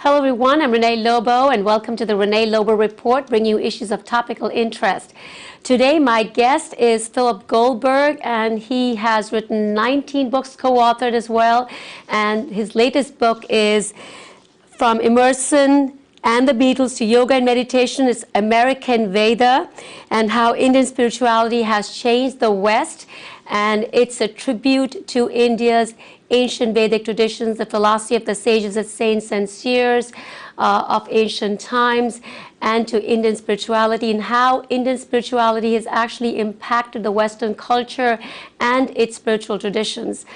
Hello everyone, I'm Renee Lobo and welcome to the Renee Lobo Report, bringing you issues of topical interest. Today my guest is Goldberg, and he has written 19 books, co-authored as well, and his latest book is From Emerson and the Beatles to Yoga and Meditation. It's American Veda and how Indian spirituality has changed the West, and it's a tribute to India's ancient Vedic traditions, the philosophy of the sages and saints and seers of ancient times, and to Indian spirituality, and how Indian spirituality has actually impacted the Western culture and its spiritual traditions.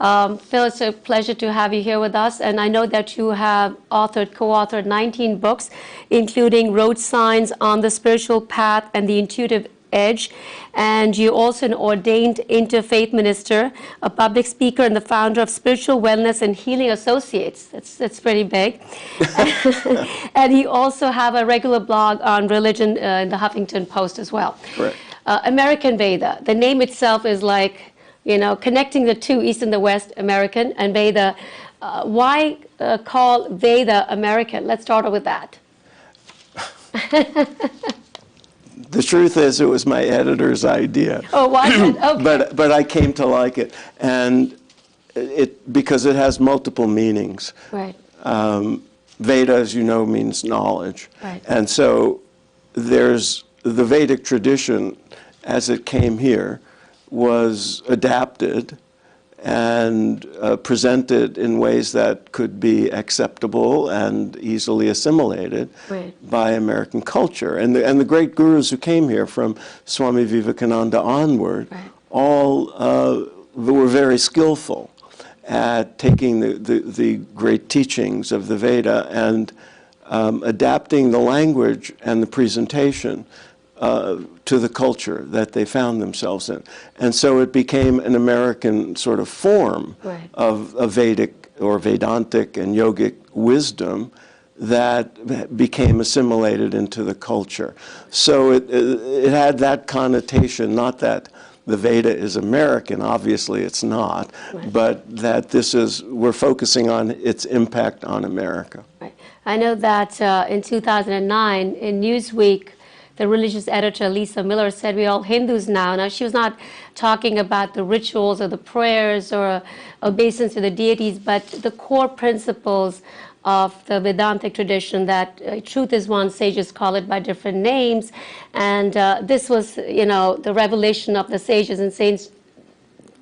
Phil, it's a pleasure to have you here with us, and I know that you have co-authored 19 books, including Road Signs on the Spiritual Path and the Intuitive Edge, and you're also an ordained interfaith minister, a public speaker, and the founder of Spiritual Wellness and Healing Associates. That's pretty big. And you also have a regular blog on religion in the Huffington Post as well. Correct. American Veda, the name itself is like, you know, connecting the two, East and the West, American and Veda. Why call Veda American? Let's start with that. The truth is, it was my editor's idea. Oh, was it? Okay. But I came to like it, and because it has multiple meanings. Right. Veda, as you know, means knowledge. Right. And so there's the Vedic tradition, as it came here, was adapted and presented in ways that could be acceptable and easily assimilated by American culture. And the great gurus who came here, from Swami Vivekananda onward, all were very skillful at taking the great teachings of the Veda and adapting the language and the presentation to the culture that they found themselves in. And so it became an American sort of form of Vedic or Vedantic and yogic wisdom that became assimilated into the culture. So it had that connotation, not that the Veda is American, obviously it's not, but that we're focusing on its impact on America. Right. I know that in 2009, in Newsweek, the religious editor, Lisa Miller, said we're all Hindus now. Now, she was not talking about the rituals or the prayers or obeisance to the deities, but the core principles of the Vedantic tradition, that truth is one, sages call it by different names. And this was, you know, the revelation of the sages and saints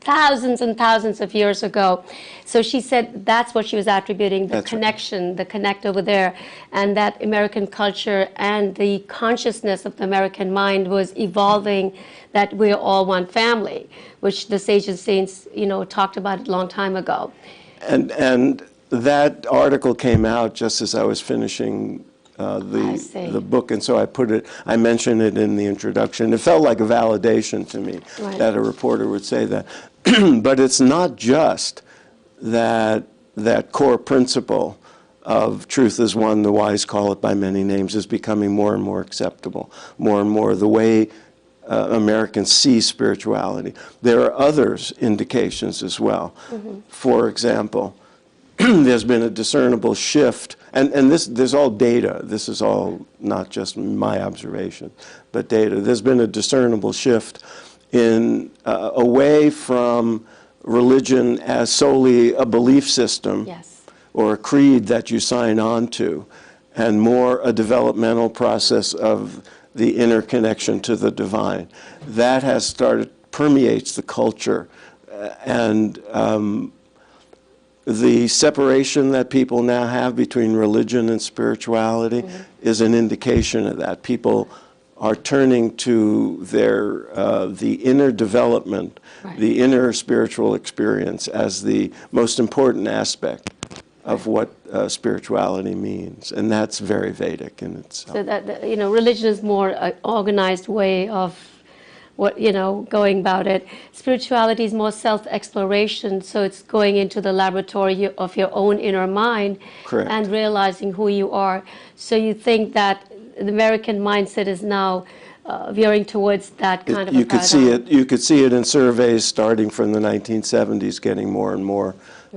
thousands and thousands of years ago. So she said that's what she was attributing, the connection, the connect over there, and that American culture and the consciousness of the American mind was evolving, that we're all one family, which the sages and saints, you know, talked about a long time ago. And that article came out just as I was finishing the book, and so I mentioned it in the introduction. It felt like a validation to me that a reporter would say that. But it's not just that core principle of truth is one, the wise call it by many names, is becoming more and more acceptable, more and more the way Americans see spirituality. There are other indications as well. For example, there's been a discernible shift, and there's all data. This is all not just my observation, but data. There's been a discernible shift in away from religion as solely a belief system or a creed that you sign on to, and more a developmental process of the inner connection to the divine. That has permeates the culture, and the separation that people now have between religion and spirituality is an indication of that. People are turning to the inner development, the inner spiritual experience as the most important aspect of what spirituality means, and that's very Vedic in itself. So that, you know, religion is more an organized way of going about it. Spirituality is more self-exploration, so it's going into the laboratory of your own inner mind and realizing who you are. So you think that the American mindset is now veering towards that kind of a paradigm. You could see it in surveys starting from the 1970s, getting more and more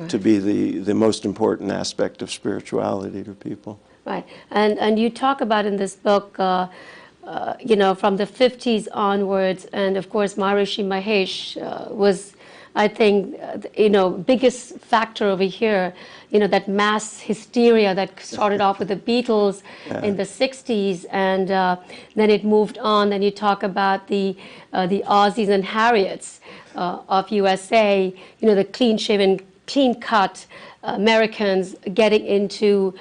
to be the most important aspect of spirituality to people. Right. And you talk about in this book, you know, from the 50s onwards, and of course Maharishi Mahesh was, I think, you know, biggest factor over here, you know, that mass hysteria that started off with the Beatles in the 60s, and then it moved on. Then you talk about the Aussies and Harriets of USA, you know, the clean-shaven, clean-cut Americans getting into,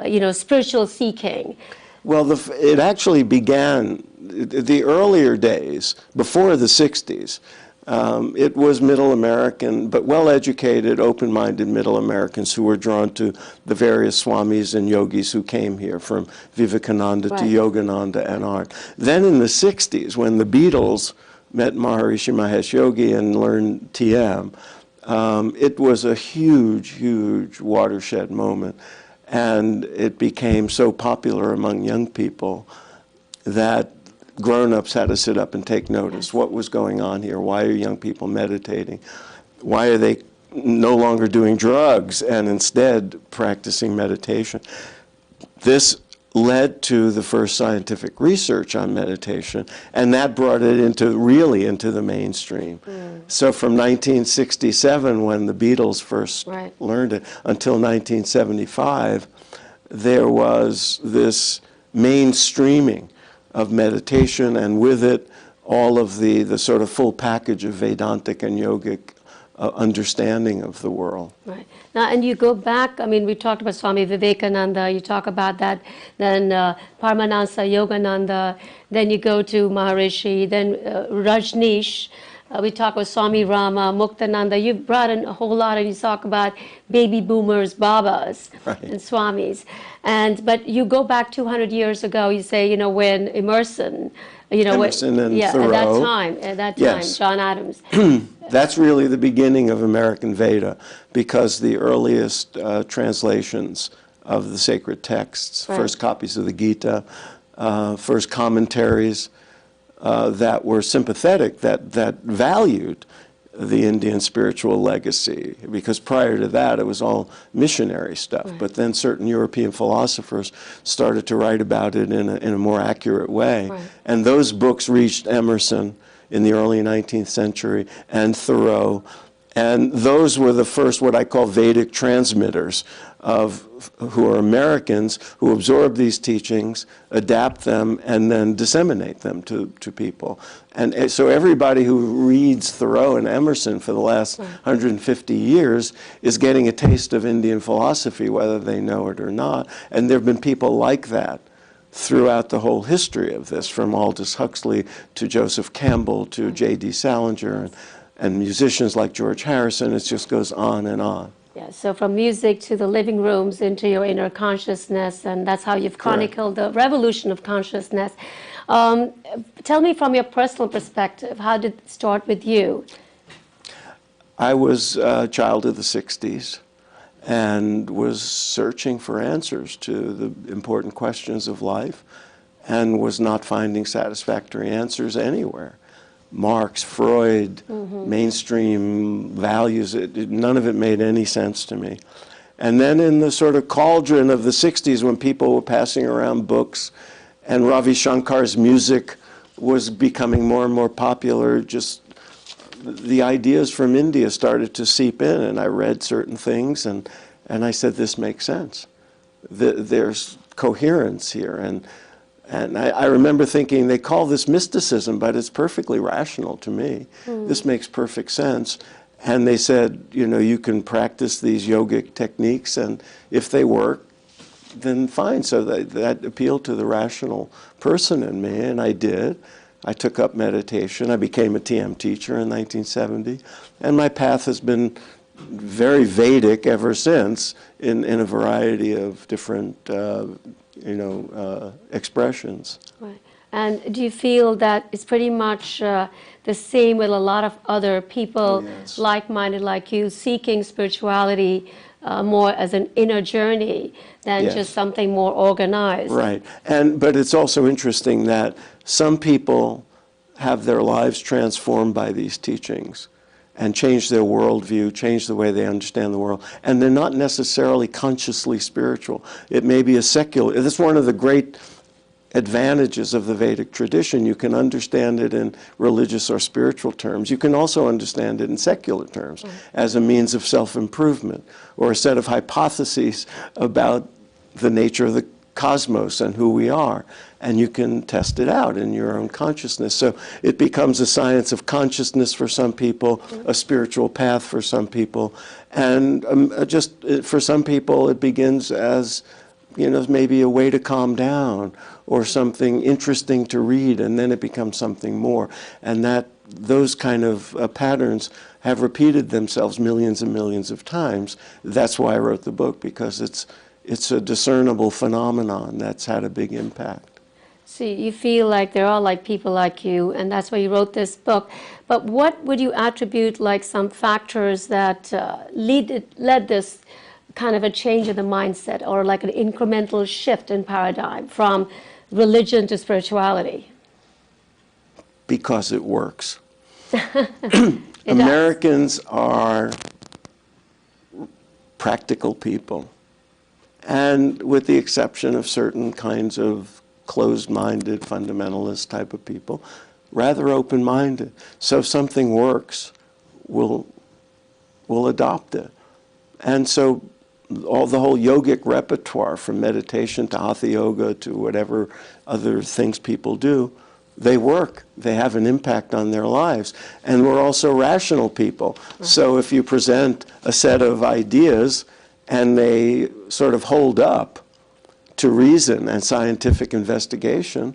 you know, spiritual seeking. Well, it actually began, the earlier days, before the 60s, it was middle American, but well-educated, open-minded middle Americans who were drawn to the various swamis and yogis who came here, from Vivekananda to Yogananda and art. Then in the 60s, when the Beatles met Maharishi Mahesh Yogi and learned TM, it was a huge, huge watershed moment. And it became so popular among young people that grown-ups had to sit up and take notice. What was going on here? Why are young people meditating? Why are they no longer doing drugs and instead practicing meditation? This led to the first scientific research on meditation, and that brought it really into the mainstream. So from 1967, when the Beatles first learned it, until 1975, there was this mainstreaming of meditation, and with it, all of the sort of full package of Vedantic and yogic understanding of the world. Right. Now, and you go back, I mean, we talked about Swami Vivekananda, you talk about that, then Paramahansa Yogananda, then you go to Maharishi, then Rajneesh, we talk about Swami Rama, Muktananda. You brought in a whole lot, and you talk about baby boomers, Babas, and Swamis. But you go back 200 years ago, you say, you know, when Emerson, you know, Emerson and Thoreau. At that time, John Adams. That's really the beginning of American Veda, because the earliest translations of the sacred texts, first copies of the Gita, first commentaries that were sympathetic, that valued the Indian spiritual legacy, because prior to that it was all missionary stuff. But then certain European philosophers started to write about it in a more accurate way. And those books reached Emerson in the early 19th century, and Thoreau. And those were the first, what I call Vedic transmitters, who are Americans who absorb these teachings, adapt them, and then disseminate them to people. And so everybody who reads Thoreau and Emerson for the last 150 years is getting a taste of Indian philosophy, whether they know it or not. And there have been people like that throughout the whole history of this, from Aldous Huxley to Joseph Campbell to J.D. Salinger, and musicians like George Harrison. It just goes on and on. Yeah, so from music to the living rooms into your inner consciousness, and that's how you've chronicled the revolution of consciousness. Tell me from your personal perspective, how did it start with you? I was a child of the 60s and was searching for answers to the important questions of life, and was not finding satisfactory answers anywhere. Marx, Freud, mainstream values, none of it made any sense to me. And then in the sort of cauldron of the 60s, when people were passing around books and Ravi Shankar's music was becoming more and more popular, just the ideas from India started to seep in, and I read certain things, and I said, this makes sense. There's coherence here. And I remember thinking, they call this mysticism, but it's perfectly rational to me. This makes perfect sense. And they said, you know, you can practice these yogic techniques, and if they work, then fine. So that appealed to the rational person in me, and I did. I took up meditation. I became a TM teacher in 1970, and my path has been very Vedic ever since, in a variety of different expressions. Right. And do you feel that it's pretty much the same with a lot of other people, like-minded like you, seeking spirituality more as an inner journey than just something more organized? Right. But it's also interesting that some people have their lives transformed by these teachings, and change their worldview, change the way they understand the world. And they're not necessarily consciously spiritual. It may be a secular. That's one of the great advantages of the Vedic tradition. You can understand it in religious or spiritual terms. You can also understand it in secular terms as a means of self-improvement or a set of hypotheses about the nature of the cosmos and who we are. And you can test it out in your own consciousness. So it becomes a science of consciousness for some people, a spiritual path for some people, and just for some people it begins as, you know, maybe a way to calm down or something interesting to read, and then it becomes something more. And that those kind of patterns have repeated themselves millions and millions of times. That's why I wrote the book, because it's a discernible phenomenon that's had a big impact. So you feel like they're all like people like you, and that's why you wrote this book. But what would you attribute like some factors that led this kind of a change in the mindset, or like an incremental shift in paradigm from religion to spirituality? Because it works. It Americans are practical people, and with the exception of certain kinds of closed-minded, fundamentalist type of people, rather open-minded. So if something works, we'll adopt it. And so the whole yogic repertoire, from meditation to hatha yoga to whatever other things people do, they work. They have an impact on their lives. And we're also rational people. So if you present a set of ideas and they sort of hold up to reason and scientific investigation,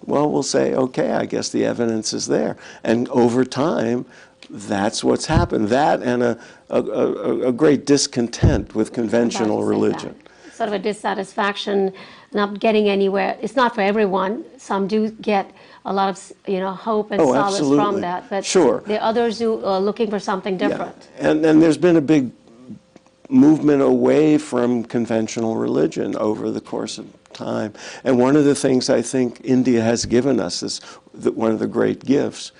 well, we'll say, okay, I guess the evidence is there. And over time, that's what's happened. That and a great discontent with conventional religion. Sort of a dissatisfaction, not getting anywhere. It's not for everyone. Some do get a lot of, you know, hope and solace absolutely. from that. But sure. there are others who are looking for something different. Yeah. And there's been a big movement away from conventional religion over the course of time. And one of the things I think India has given us is one of the great gifts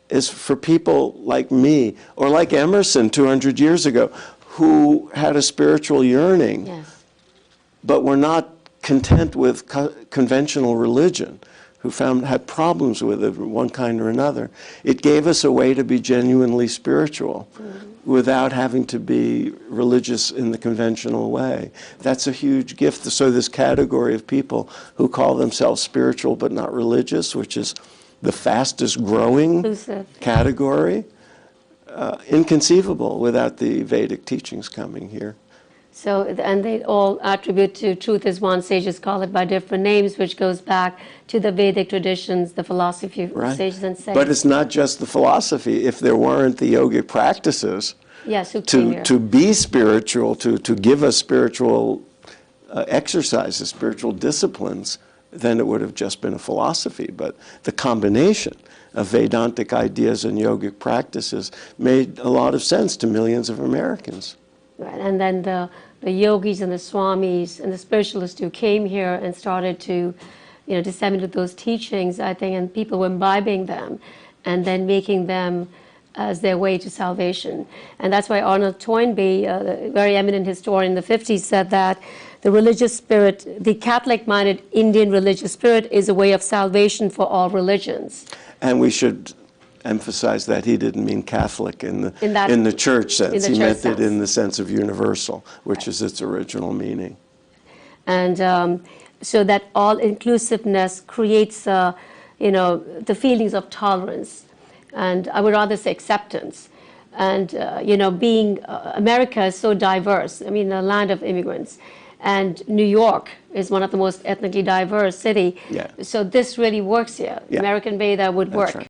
is for people like me, or like Emerson 200 years ago, who had a spiritual yearning, Yes. but were not content with conventional religion, who had problems with it of one kind or another. It gave us a way to be genuinely spiritual without having to be religious in the conventional way. That's a huge gift. So this category of people who call themselves spiritual but not religious, which is the fastest growing category, inconceivable without the Vedic teachings coming here. So, and they all attribute to truth as one. Sages call it by different names, which goes back to the Vedic traditions, the philosophy of sages and sages. But it's not just the philosophy. If there weren't the yogic practices to be spiritual, to give us spiritual exercises, spiritual disciplines, then it would have just been a philosophy. But the combination of Vedantic ideas and yogic practices made a lot of sense to millions of Americans. Right. And then the yogis and the swamis and the spiritualists who came here and started to, you know, disseminate those teachings, I think, and people were imbibing them and then making them as their way to salvation. And that's why Arnold Toynbee, a very eminent historian in the 50s, said that the religious spirit, the Catholic-minded Indian religious spirit, is a way of salvation for all religions. And we should emphasize that he didn't mean Catholic in the church sense. He meant it in the sense of universal, which is its original meaning. And so that all-inclusiveness creates, you know, the feelings of tolerance, and I would rather say acceptance. And, you know, being America is so diverse, I mean, a land of immigrants. And New York is one of the most ethnically diverse cities. Yeah. So this really works here. Yeah. American Veda would work. Right.